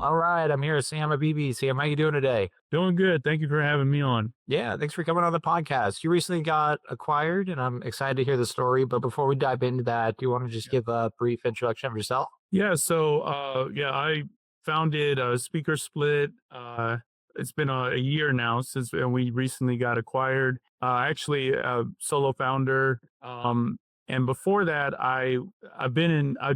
All right, I'm here, Sam Abebe. Sam, how you doing today? Doing good. Thank you for having me on. Yeah, thanks for coming on the podcast. You recently got acquired, and I'm excited to hear the story. But before we dive into that, do you want to just Yeah. give a brief introduction of yourself? I founded SpeakerSplit. It's been a year now since we recently got acquired. Actually, a solo founder. And before that, I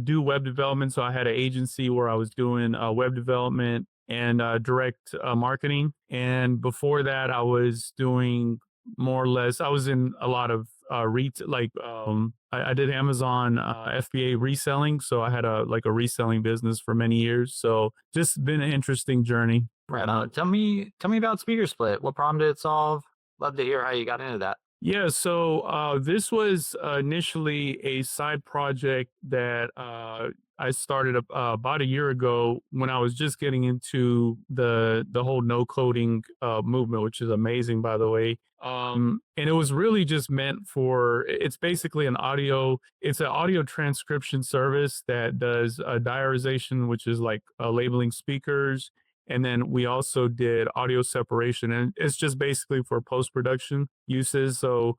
do web development. So I had an agency where I was doing web development and direct marketing. And before that, I was doing more or less. I was in a lot of I did Amazon FBA reselling, so I had a reselling business for many years. So just been an interesting journey. Right on. Tell me about Speaker Split. What problem did it solve? Love to hear how you got into that. Yeah, so this was initially a side project that I started about a year ago when I was just getting into the whole no coding movement, which is amazing, by the way. And it was really just meant for it's basically it's an audio transcription service that does diarization, which is like labeling speakers. And then we also did audio separation, and it's just basically for post production uses. So,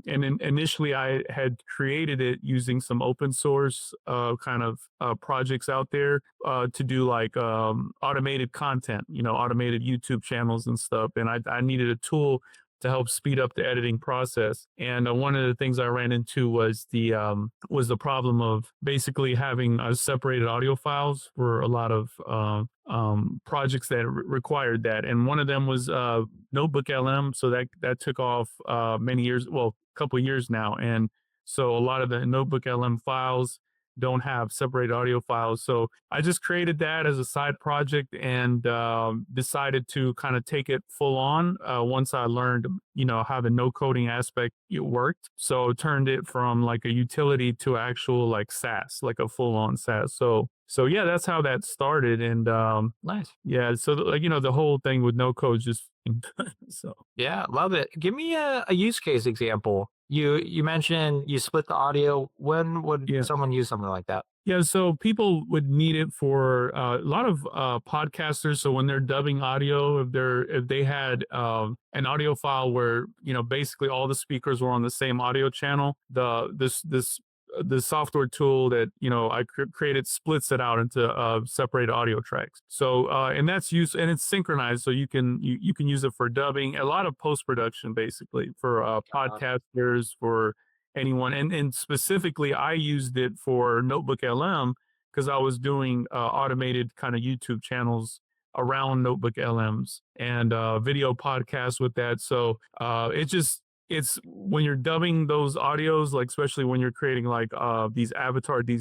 initially I had created it using some open source kind of projects out there to do like automated content, automated YouTube channels and stuff. And I needed a tool to help speed up the editing process. And one of the things I ran into was the problem of basically having separated audio files for a lot of projects that required that. And one of them was Notebook LM. So that took off many years, well, a couple of years now. And so a lot of the Notebook LM files don't have separated audio files. So I just created that as a side project and decided to kind of take it full on once I learned, how the no coding aspect it worked. So turned it from like a utility to actual like SaaS, like a full on SaaS. So yeah, that's how that started. And Nice. yeah, so the whole thing with no code just so. Yeah, love it. Give me a use case example. You mentioned you split the audio. When would Yeah. someone use something like that? Yeah, so people would need it for a lot of podcasters. So when they're dubbing audio, if they had an audio file where basically all the speakers were on the same audio channel, the software tool that I created splits it out into separated audio tracks. So and that's used and it's synchronized, so you can use it for dubbing, a lot of post production, basically for podcasters, for anyone. And specifically, I used it for Notebook LM because I was doing automated kind of YouTube channels around Notebook LMs and video podcasts with that. So it's when you're dubbing those audios, like especially when you're creating like these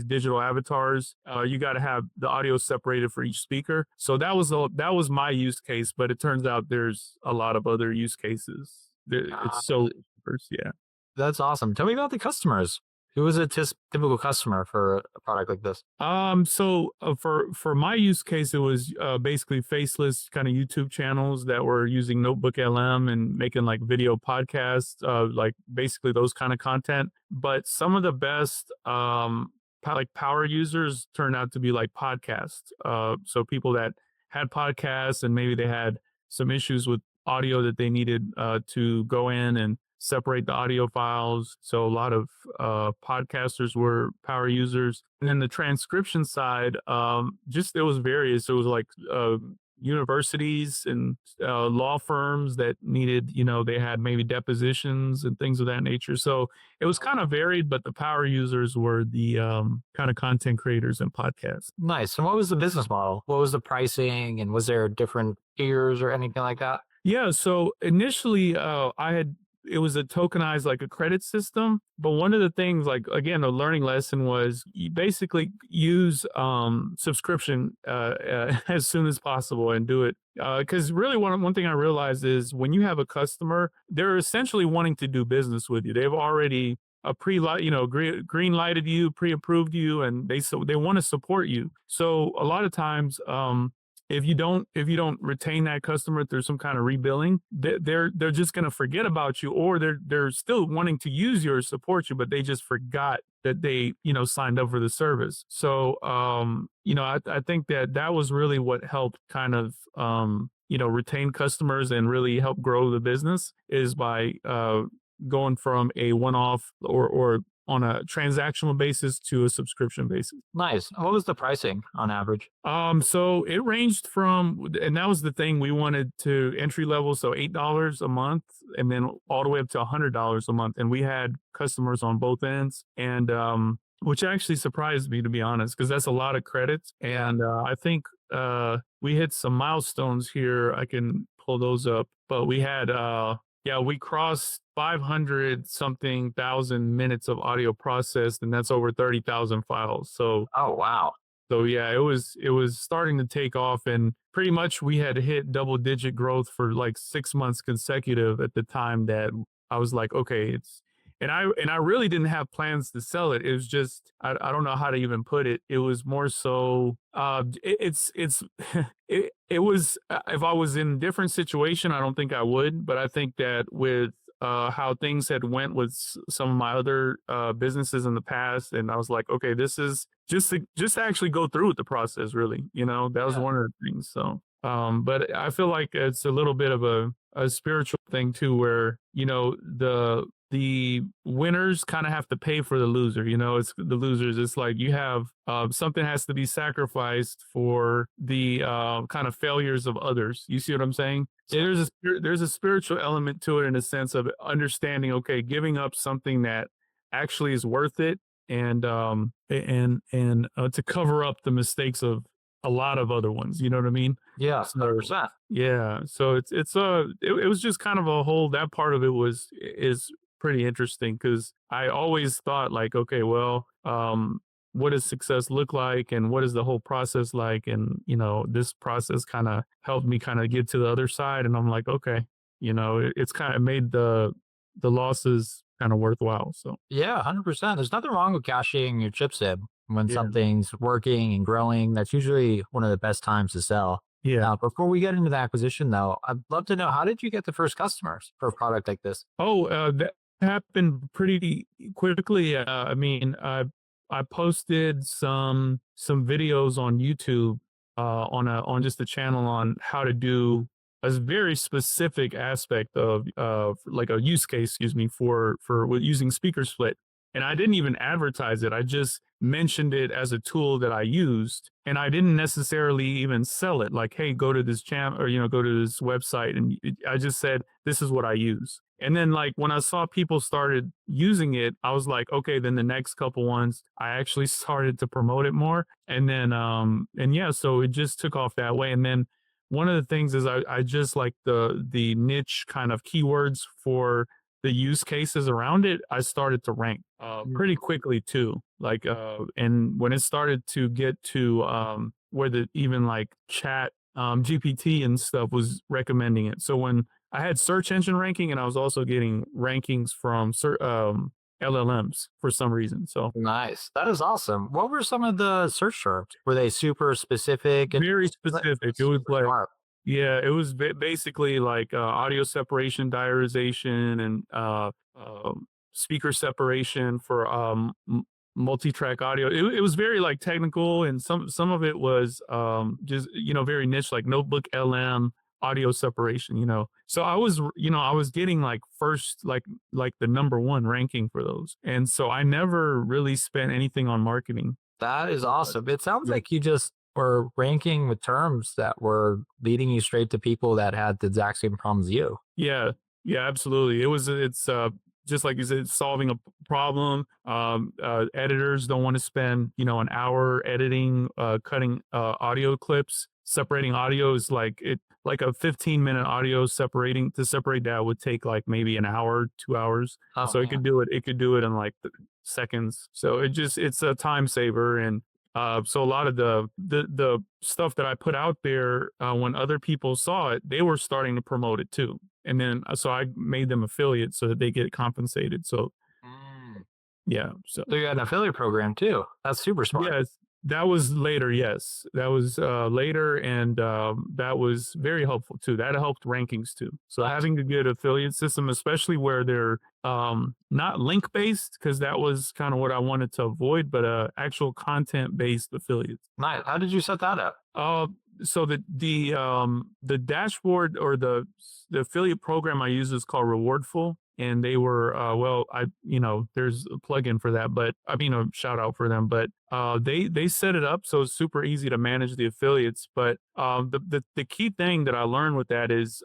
digital avatars, you got to have the audio separated for each speaker. So that was my use case, but it turns out there's a lot of other use cases. It's so yeah. That's awesome. Tell me about the customers. Who is a typical customer for a product like this? For my use case, it was basically faceless kind of YouTube channels that were using Notebook LM and making like video podcasts, like basically those kind of content. But some of the best like power users turned out to be like podcasts. So people that had podcasts and maybe they had some issues with audio that they needed to go in and separate the audio files. So a lot of podcasters were power users. And then the transcription side, it was various. It was like universities and law firms that needed, they had maybe depositions and things of that nature. So it was kind of varied, but the power users were the kind of content creators and podcasts. Nice. And what was the business model? What was the pricing? And was there different tiers or anything like that? Yeah. So initially, it was a tokenized, like a credit system. But one of the things, like, again, the learning lesson was you basically use subscription as soon as possible and do it. Because really one thing I realized is when you have a customer, they're essentially wanting to do business with you. They've already green lighted you, pre-approved you, and they want to support you. So a lot of times, if you don't retain that customer through some kind of rebilling, they're just going to forget about you, or they're still wanting to use you or support you, but they just forgot that they, signed up for the service. So, I think that that was really what helped kind of, retain customers and really help grow the business is by going from a one-off or on a transactional basis to a subscription basis. Nice. What was the pricing on average? So it ranged from, and that was the thing we wanted to entry level, so $8 a month, and then all the way up to $100 a month. And we had customers on both ends, and which actually surprised me, to be honest, because that's a lot of credits. And I think we hit some milestones here. I can pull those up, but we had yeah, we crossed 500 something thousand minutes of audio processed, and that's over 30,000 files. Oh, wow. So yeah, it was starting to take off, and pretty much we had hit double digit growth for like 6 months consecutive at the time that I was like, okay, and I really didn't have plans to sell it. It was just I don't know how to even put it. It was more so it's it was if I was in a different situation, I don't think I would, but I think that with how things had went with some of my other businesses in the past, and I was like, okay, this is just to actually go through with the process. Really, that was Yeah. one of the things. So, but I feel like it's a little bit of a spiritual thing too, where the winners kind of have to pay for the loser. It's the losers. It's like you have something has to be sacrificed for the kind of failures of others. You see what I'm saying? There's a spiritual element to it in a sense of understanding. Okay, giving up something that actually is worth it, and to cover up the mistakes of a lot of other ones. You know what I mean? Yeah, So 100%. yeah, so it was just kind of a whole that part of it is pretty interesting because I always thought like, okay, well, what does success look like, and what is the whole process like, and this process kind of helped me kind of get to the other side, and I'm like, okay, it's kind of made the losses kind of worthwhile. So Yeah, 100%. There's nothing wrong with cashing your chips in when yeah, something's working and growing. That's usually one of the best times to sell. yeah. Now, before we get into the acquisition, though, I'd love to know, how did you get the first customers for a product like this? Oh, that happened pretty quickly. I mean, I posted some videos on YouTube on just a channel on how to do a very specific aspect of like a use case, excuse me, for with using SpeakerSplit. And I didn't even advertise it. I just mentioned it as a tool that I used, and I didn't necessarily even sell it. Like, hey, go to this channel, or go to this website, and I just said this is what I use. And then like when I saw people started using it, I was like, okay, then the next couple ones I actually started to promote it more. And then and yeah, so it just took off that way. And then one of the things is I just like the niche kind of keywords for the use cases around it. I started to rank pretty quickly too. Like and when it started to get to where the even like chat GPT and stuff was recommending it. So when I had search engine ranking, and I was also getting rankings from LLMs for some reason. So Nice. That is awesome. What were some of the search terms? Were they super specific? very specific. It was Super like, smart. yeah, it was basically like audio separation, diarization, and speaker separation for multi-track audio. It was very like technical, and some of it was just very niche, like notebook LM audio separation. So I was getting like first like the number one ranking for those, and so I never really spent anything on marketing. That is awesome. It sounds Yeah. like you just were ranking with terms that were leading you straight to people that had the exact same problems as you. Yeah, yeah, absolutely. It's just like you said, solving a problem. Editors don't want to spend, an hour editing, cutting audio clips. Separating audio is like a 15-minute audio separating to separate that would take like maybe an hour, 2 hours. Oh So it man. could do it. It could do it in like seconds. So it's a time saver. And so a lot of the stuff that I put out there, when other people saw it, they were starting to promote it too. And then so I made them affiliates so that they get compensated. So Mm. yeah, so So you had an affiliate program too. That's super smart. yes, that was later. Yes, that was later, and that was very helpful too. That helped rankings too. So Nice. having a good affiliate system, especially where they're not link based because that was kind of what I wanted to avoid, but actual content based affiliates. Nice. How did you set that up? Uh, so the dashboard or the affiliate program I use is called Rewardful, and they were well, I there's a plugin for that, but I mean a shout out for them, but they set it up so it's super easy to manage the affiliates. But the key thing that I learned with that is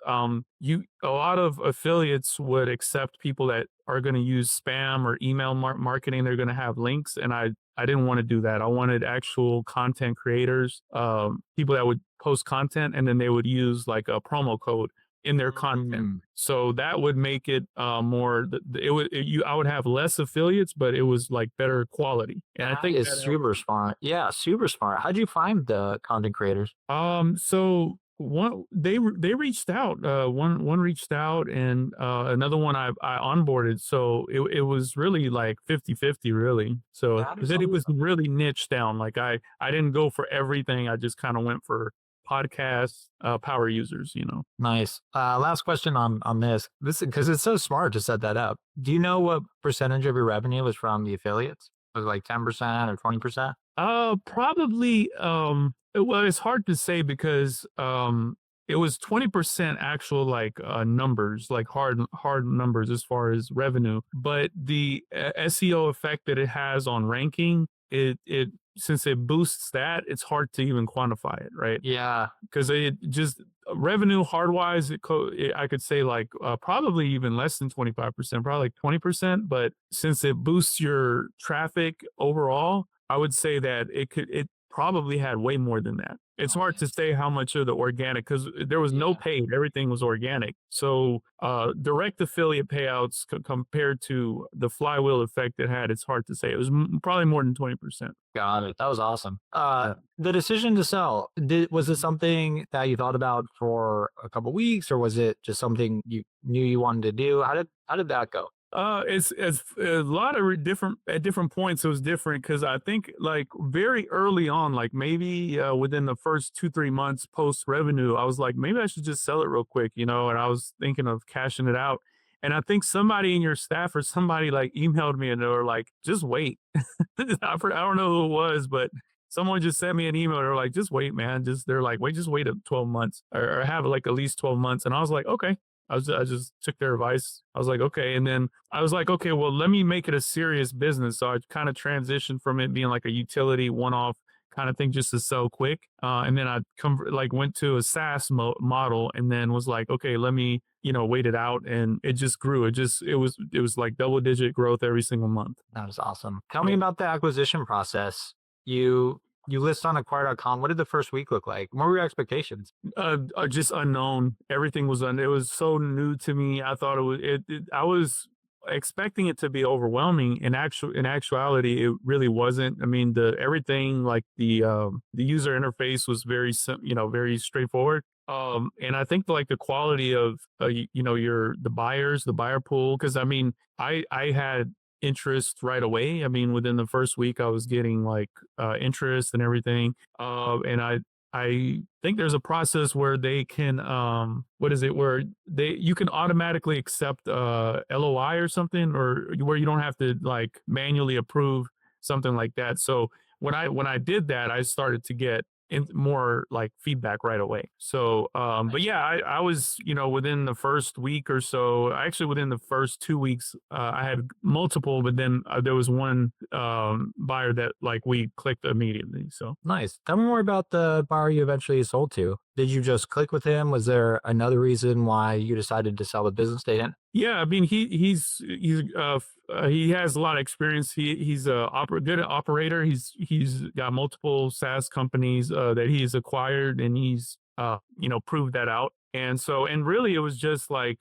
you a lot of affiliates would accept people that are going to use spam or email marketing. They're going to have links, and I didn't want to do that. I wanted actual content creators, people that would post content and then they would use like a promo code in their content. Mm. So that would make it more. I would have less affiliates, but it was like better quality. And I That think is that super smart. Yeah, super smart. How'd you find the content creators? So one they reached out. One reached out, and another one I onboarded. So it was really like 50-50 really. So That is it was awesome. really niche down. Like I didn't go for everything. I just kind of went for podcasts, power users. Nice. Last question on this. This because it's so smart to set that up. Do you know what percentage of your revenue was from the affiliates? Was it like 10% or 20%? Probably, well, it's hard to say because, it was 20% actual like, numbers, like hard numbers as far as revenue, but the SEO effect that it has on ranking, it since it boosts that, it's hard to even quantify it, right? Yeah. Because it just revenue hard wise, I could say like probably even less than 25%, probably like 20%. But since it boosts your traffic overall, I would say that it probably had way more than that. It's hard to Nice. say how much of the organic because there was no Yeah. paid, everything was organic. So direct affiliate payouts compared to the flywheel effect it had, it's hard to say. It was probably more than 20%. Got it. That was awesome. The decision to sell, was it something that you thought about for a couple weeks, or was it just something you knew you wanted to do? How did that go? It's a lot of different at different points. It was different because I think like very early on, like maybe within the first 2-3 months post revenue, I was like maybe I should just sell it real quick, and I was thinking of cashing it out. And I think somebody in your staff or somebody like emailed me and they were like, just wait. I don't know who it was, but someone just sent me an email. They're like, just wait, man. They're like, wait, just wait 12 months or have like at least 12 months. And I was like, okay. I just took their advice. I was like, okay. And then I was like, okay, well, let me make it a serious business. So I kind of transitioned from it being like a utility one-off kind of thing just to sell quick. And then I went to a SaaS model and then was like, okay, let me, wait it out. And it just grew. It was like double-digit growth every single month. That was awesome. Tell me about the acquisition process. You list on acquire.com. What did the first week look like? What were your expectations? Just unknown. Everything was it was so new to me. I thought I was expecting it to be overwhelming. In actuality, it really wasn't. I mean, everything like the user interface was very straightforward. And I think like the quality of the buyer pool, because I mean, I had interest right away. I mean, within the first week, I was getting like interest and everything. And I think there's a process where they can what is it where you can automatically accept LOI or something, or where you don't have to like manually approve something like that. So when I did that, I started to get more like feedback right away. So but yeah, I was within the first week or so, actually within the first 2 weeks, I had multiple, but then there was one buyer that like we clicked immediately. So Nice. Tell me more about the buyer you eventually sold to. Did you just click with him? Was there another reason why you decided to sell the business they didn't? yeah, I mean he has a lot of experience. He's a good operator. He's got multiple SaaS companies that he's acquired, and he's proved that out. And really it was just like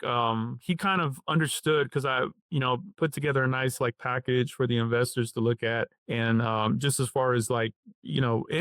he kind of understood because I put together a nice like package for the investors to look at, and just as far as like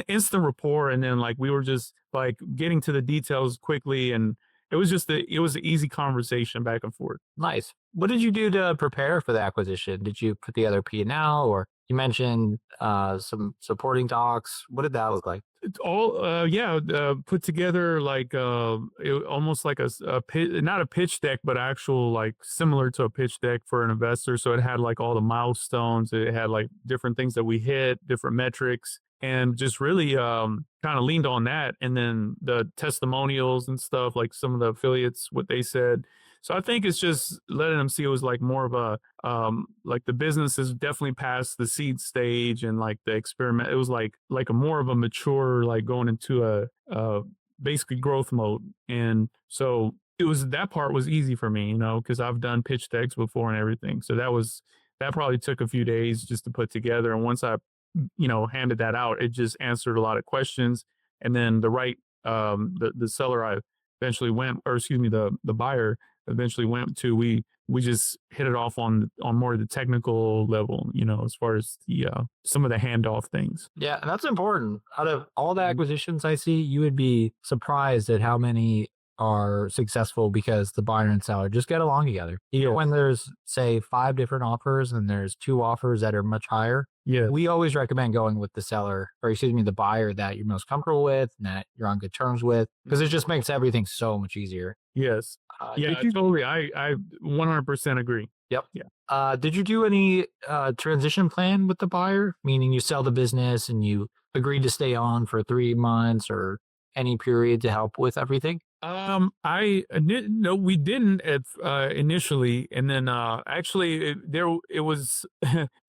instant rapport, and then like we were just like getting to the details quickly, and it was an easy conversation back and forth. Nice. What did you do to prepare for the acquisition? Did you put together P&L, or You mentioned some supporting talks. What did that look like? It's all, yeah, put together like almost like not a pitch deck, but actual like similar to a pitch deck for an investor. So it had like all the milestones. It had like different things that we hit, different metrics, and just really kind of leaned on that. And then the testimonials and stuff, like some of the affiliates, what they said. So I think it's just letting them see it was like more of a like the business is definitely past the seed stage and like the experiment. It was like a more of a mature, like going into a basically growth mode. And so it was, that part was easy for me, you know, because I've done pitch decks before and everything. So that probably took a few days just to put together. And once I, you know, handed that out, it just answered a lot of questions. And then the seller I eventually went, or excuse me, the buyer eventually went to, we just hit it off on more of the technical level, you know, as far as the some of the handoff things. Yeah, and that's important. Out of all the Mhm. acquisitions I see, you would be surprised at how many are successful because the buyer and seller just get along together. You know, Yeah. when there's, say, 5 different offers and there's 2 offers that are much higher, Yeah. we always recommend going with the seller, or excuse me, the buyer that you're most comfortable with and that you're on good terms with, because it Mhm. just makes everything so much easier. Yes. Did Yeah, you totally. I 100% agree. Yep. Yeah. Did you do any transition plan with the buyer? Meaning you sell the business and you agreed to stay on for 3 months or any period to help with everything? No, we didn't at initially, and then actually, it was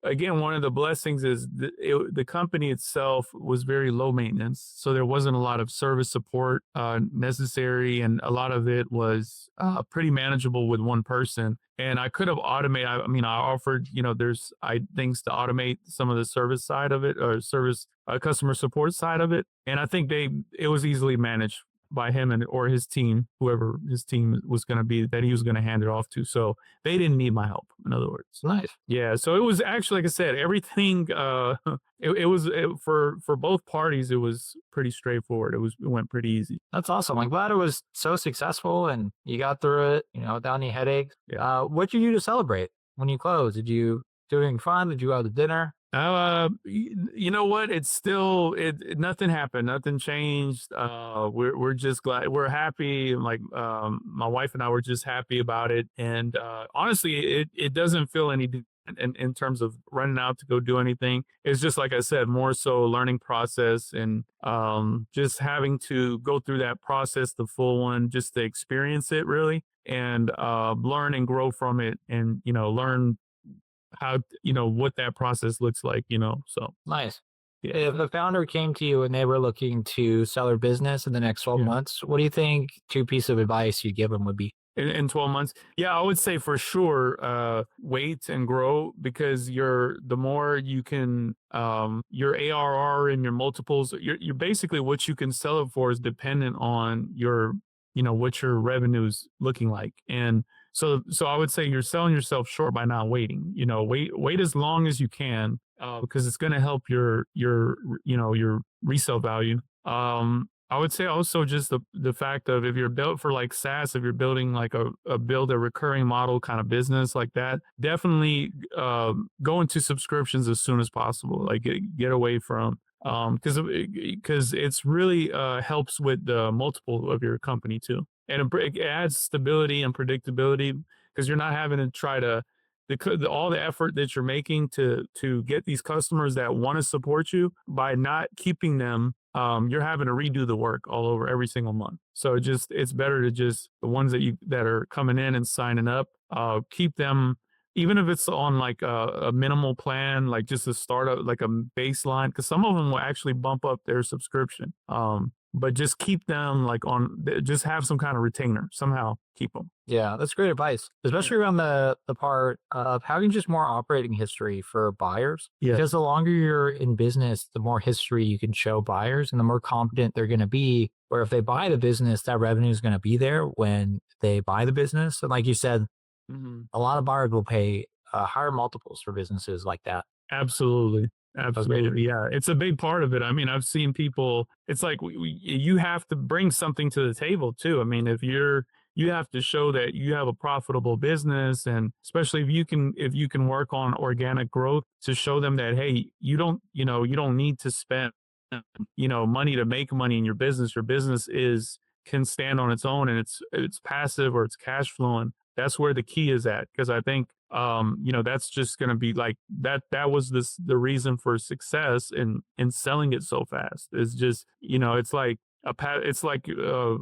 again one of the blessings is the company itself was very low maintenance, so there wasn't a lot of service support necessary, and a lot of it was pretty manageable with one person. And I could have automated. I mean, I offered, you know, there's things to automate some of the service side of it, or service customer support side of it, and I think it was easily managed by him and or his team, whoever his team was going to be, that he was going to hand it off to. So they didn't need my help. In other words, Nice. yeah. So it was actually, like I said, everything. For both parties, it was pretty straightforward. It went pretty easy. That's awesome. I'm glad it was so successful and you got through it, without any headaches. Yeah. What did you do to celebrate when you closed? Did you do anything fun? Did you go out to dinner? You know what? It's still nothing happened, nothing changed. We're just glad, we're happy. Like my wife and I were just happy about it, and honestly, it doesn't feel any different in terms of running out to go do anything. It's just like I said, more so a learning process, and just having to go through that process, the full one, just to experience it really, and learn and grow from it, and learn how, what that process looks like, so Nice. yeah. If a founder came to you and they were looking to sell their business in the next 12 Yeah. months, what do you think 2 pieces of advice you'd give them would be? In 12 months, yeah, I would say for sure, wait and grow, because the more you can, your ARR and your multiples, you're basically, what you can sell it for is dependent on what your revenue's looking like. And so I would say you're selling yourself short by not waiting. Wait as long as you can, because it's going to help your resale value. I would say also just the fact of, if you're built for like SaaS, if you're building like build a recurring model kind of business like that, definitely go into subscriptions as soon as possible. Like get away from, because it's really helps with the multiple of your company too, and it adds stability and predictability, because you're not having to try to all the effort that you're making to get these customers that want to support you, by not keeping them, you're having to redo the work all over every single month. So it's better to just, the ones that are coming in and signing up, keep them, even if it's on like a minimal plan, like just a startup, like a baseline, because some of them will actually bump up their subscription. But just keep them like just have some kind of retainer, somehow keep them. Yeah, that's great advice, especially around the part of having just more operating history for buyers. Yeah. Because the longer you're in business, the more history you can show buyers and the more confident they're going to be. Where if they buy the business, that revenue is going to be there when they buy the business. And like you said, Mhm. a lot of buyers will pay higher multiples for businesses like that. Absolutely. So great. Absolutely. Yeah. It's a big part of it. I mean, I've seen people, it's like you have to bring something to the table too. I mean, if you have to show that you have a profitable business, and especially if you can work on organic growth to show them that, hey, you don't need to spend money to make money in your business. Your business is can stand on its own, and it's passive or it's cash flowing. That's where the key is at, because I think that's just going to be like that was the reason for success in selling it so fast. Is just, it's like it's like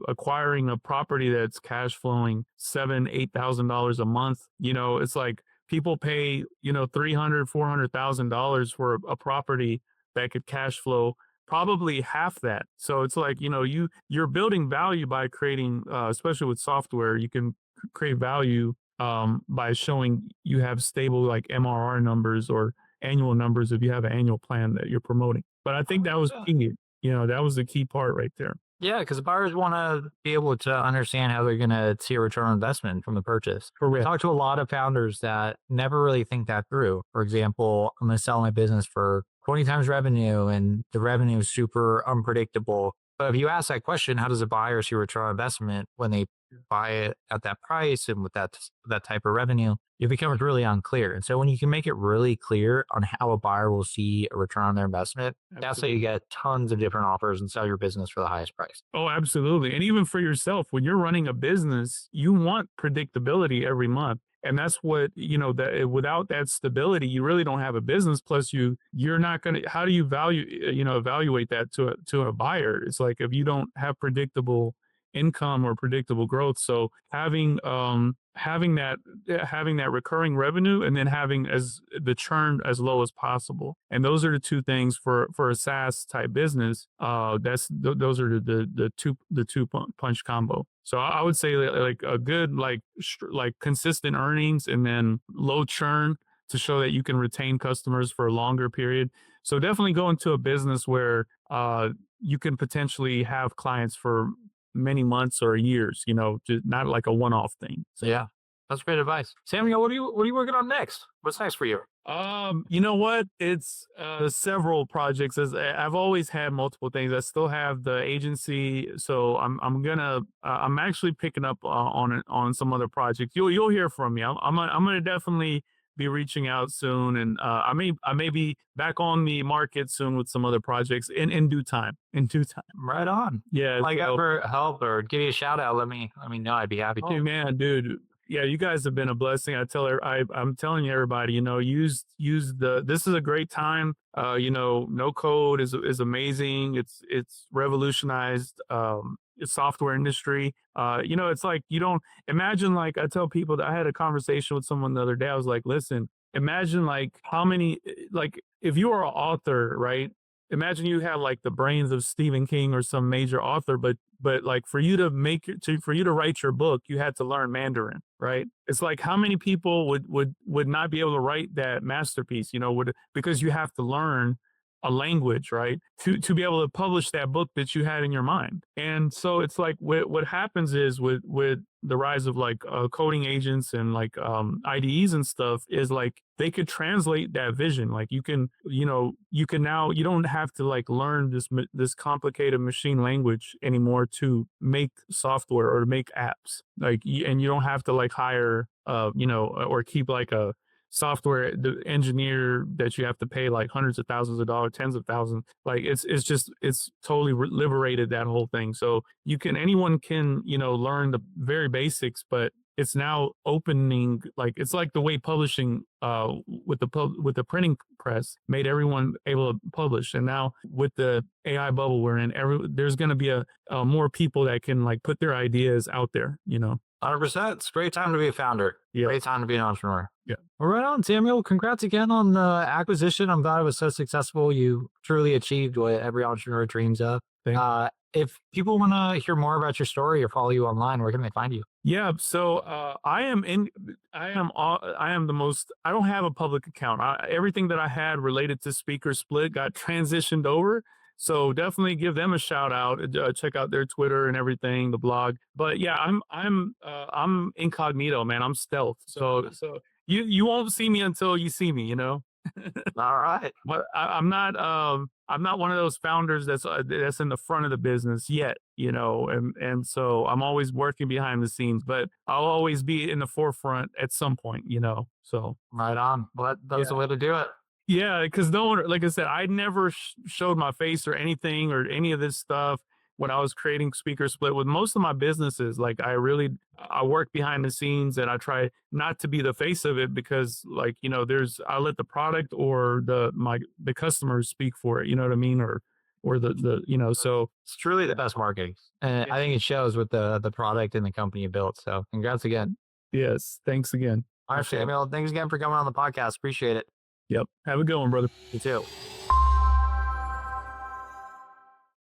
acquiring a property that's cash flowing $7,000-8,000 a month. It's like people pay 300,000-400,000 for a property that could cash flow probably half that. So it's like, you're building value by creating, especially with software, you can create value by showing you have stable like MRR numbers or annual numbers if you have an annual plan that you're promoting. But I think that was Yeah. key. That was the key part right there. Yeah, because buyers want to be able to understand how they're going to see a return on investment from the purchase. I Correct. talk to a lot of founders that never really think that through. For example, I'm going to sell my business for 20 times revenue, and the revenue is super unpredictable. But if you ask that question, how does a buyer see return on investment when they buy it at that price and with that type of revenue? It becomes really unclear. And so when you can make it really clear on how a buyer will see a return on their investment, that's how you Absolutely. get tons of different offers and sell your business for the highest price. Oh, absolutely. And even for yourself, when you're running a business, you want predictability every month. And that's what, that without that stability, you really don't have a business. Plus you're not going to, how do you evaluate that to a buyer? It's like, if you don't have predictable income or predictable growth. So having that recurring revenue, and then having as the churn as low as possible, and those are the two things for a SaaS type business. Those are the two punch combo. So I would say like a good like consistent earnings, and then low churn to show that you can retain customers for a longer period. So definitely go into a business where you can potentially have clients for many months or years, just not like a one-off thing. So Yeah, that's great advice. Samuel, what are you working on next? What's next for you? you know what? It's several projects. As I've always had multiple things. I still have the agency, so I'm actually picking up on some other projects. You'll hear from me. I'm gonna definitely be reaching out soon, and I may be back on the market soon with some other projects in due time. In due time. Right on. Yeah. Like So ever help or give you a shout out, let me know. I'd be happy oh to. man, dude. Yeah, you guys have been a blessing. I'm telling you, everybody, use this is a great time. No code is amazing. It's revolutionized the software industry. It's like, you don't imagine, like I tell people that I had a conversation with someone the other day. I was like, listen, imagine like how many like if you are an author, right? Imagine you had like the brains of Stephen King or some major author, but like for you for you to write your book, you had to learn Mandarin, right? It's like, how many people would not be able to write that masterpiece, because you have to learn a language, right? To be able to publish that book that you had in your mind. And so it's like what happens is with the rise of like coding agents and like IDEs and stuff, is like they could translate that vision. Like you can now, you don't have to like learn this complicated machine language anymore to make software or to make apps. Like and you don't have to like hire or keep like a software the engineer that you have to pay like hundreds of thousands of dollars, tens of thousands. Like it's totally liberated that whole thing. So anyone can learn the very basics, but it's now opening, like it's like the way publishing with the printing press made everyone able to publish. And now with the AI bubble we're in, there's going to be a more people that can like put their ideas out there. 100%. It's a great time to be a founder. Yeah. Great time to be an entrepreneur. Yeah. Well, right on, Samuel. Congrats again on the acquisition. I'm glad it was so successful. You truly achieved what every entrepreneur dreams of. Thank If people want to hear more about your story or follow you online, where can they find you? Yeah, so I am the most. I don't have a public account. Everything that I had related to SpeakerSplit got transitioned over. So definitely give them a shout out. Check out their Twitter and everything, the blog. But yeah, I'm incognito, man. I'm stealth. So you won't see me until you see me. All right. But I'm not one of those founders that's in the front of the business yet, you know, and so I'm always working behind the scenes, but I'll always be in the forefront at some point, you know. So Right on. Well, that's the yeah. way to do it. Yeah, because no one, like I said, I never showed my face or anything or any of this stuff when I was creating SpeakerSplit with most of my businesses. Like I work behind the scenes and I try not to be the face of it because, like, you know, I let the product or the customers speak for it. You know what I mean? Or you know. So It's truly the best marketing. And yeah, I think it shows with the product and the company you built. So congrats again. yes. Thanks again. All right, Appreciate it. Samuel. Thanks again for coming on the podcast. Appreciate it. Yep. Have a good one, brother. You too.